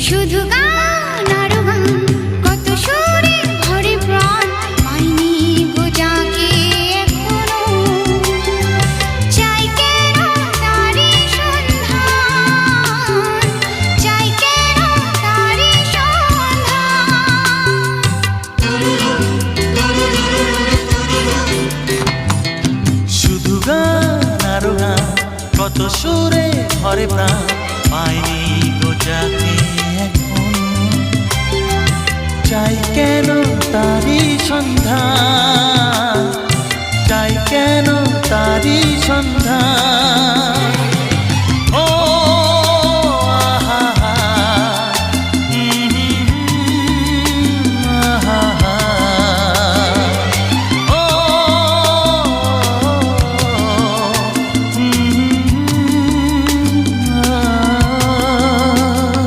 শুধু গান আর গান, কত সুরে ভরে প্রাণ, পাইনি গো যাকে এখনো। চাই কেন তারি সন্ধান, চাই কেন তারি সন্ধান। শুধু গান আর গান, কত সুরে ভরে প্রাণ, পাইনি গো যাকে এখনো। চাই কেন তারি সন্ধান।